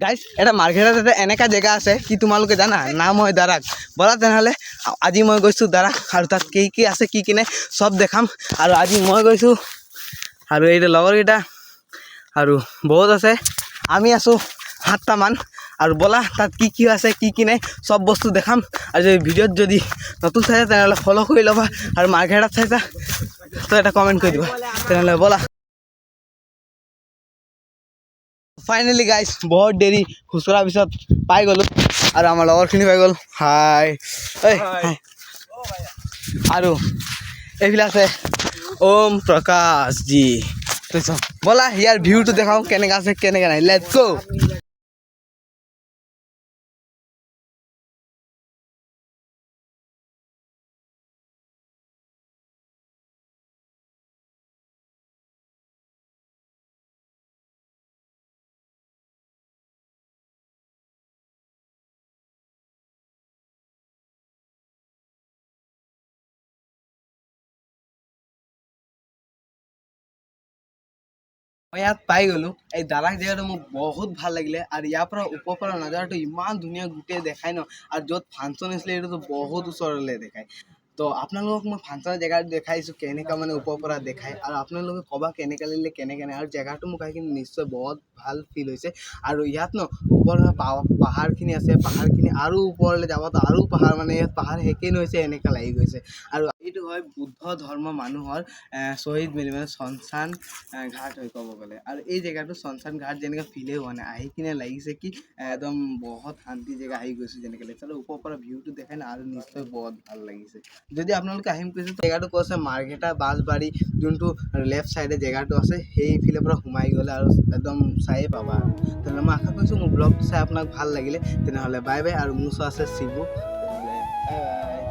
guys এটা মাৰ্ঘেৰিটাত এনেকা জেগা আছে কি তোমালোকে জানা নাম হয় দাৰাক ব'লা তেনেহ'লে আজি মই গৈছোঁ দাৰাক আৰু তাত কি কি আছে কি কি নাই চব দেখাম আৰু আজি মই গৈছোঁ আৰু এইটো লগৰকেইটা আৰু বহুত আছে আমি আছোঁ 7টামান আৰু ব'লা তাত কি কি আছে কি কি নাই চব বস্তু দেখাম আৰু যদি ভিডিঅ'ত যদি নতুন চাইছা তেনেহ'লে ফ'ল' কৰি ল'বা আৰু মাৰ্ঘেৰিটাত চাইছা তো এটা কমেণ্ট কৰি দিবা তেনেহ'লে ব'লা ফাইনেলি গাইজ বহুত দেৰি খুচুৰাৰ পিছত পাই গ'লোঁ আৰু আমাৰ লগৰখিনি পাই গ'ল হাই এই আৰু এইবিলাক আছে ওম প্ৰকাশ জি ব'লা ইয়াৰ ভিউটো দেখাওঁ কেনেকৈ আছে কেনেকৈ নাই লেটছ গ' মই ইয়াত পাই গ'লোঁ এই দাৰাক জেগাটো মোক বহুত ভাল লাগিলে আৰু ইয়াৰ পৰা ওপৰৰ পৰা নজাৰাটো ইমান ধুনীয়া গোটেই দেখাই ন আৰু য'ত ফাংচন হৈছিলে এইটোতো বহুত ওচৰলৈ দেখায় তো আপোনালোকক মই ফাংচনৰ জেগাটো দেখাইছোঁ কেনেকুৱা মানে ওপৰৰ পৰা দেখায় আৰু আপোনালোকে ক'বা কেনেকৈ লাগিলে কেনেকৈ নাই আৰু জেগাটো মোক আহি কিনে নিশ্চয় বহুত ভাল ফিল হৈছে আৰু ইয়াত ন ওপৰৰ পাহাৰখিনি আছে পাহাৰখিনি আৰু ওপৰলৈ যাব আৰু পাহাৰ মানে ইয়াত পাহাৰ শেষেই নহৈছে এনেকুৱা লাগি গৈছে আৰু এইটো হয় বুদ্ধ ধৰ্ম মানুহৰ শ্বহীদ মিলি মানে শ্মশান ঘাট হৈ ক'ব গ'লে আৰু এই জেগাটো শ্মশান ঘাট যেনেকৈ ফিলেই হোৱা নাই আহি কিনে লাগিছে কি একদম বহুত শান্তি জেগা আহি গৈছোঁ যেনেকৈ লাগিছে আৰু ওপৰৰ পৰা ভিউটো দেখাই না আৰু নিশ্চয় বহুত ভাল লাগিছে যদি আপোনালোকে আহিম কৈছে জেগাটো কৈছে মাৰ্ঘেৰিটা বাঁশবাৰী যোনটো লেফ্ট চাইডে জেগাটো আছে সেইফালৰ পৰা সোমাই গ'লে আৰু একদম চায়ে পাবা তেনেহ'লে মই আশা কৰিছোঁ মোৰ ব্লগটো চাই আপোনাক ভাল লাগিলে তেনেহ'লে বাই বাই আৰু মোৰ ওচৰত আছে শিবু তেনেহ'লে বাই বাই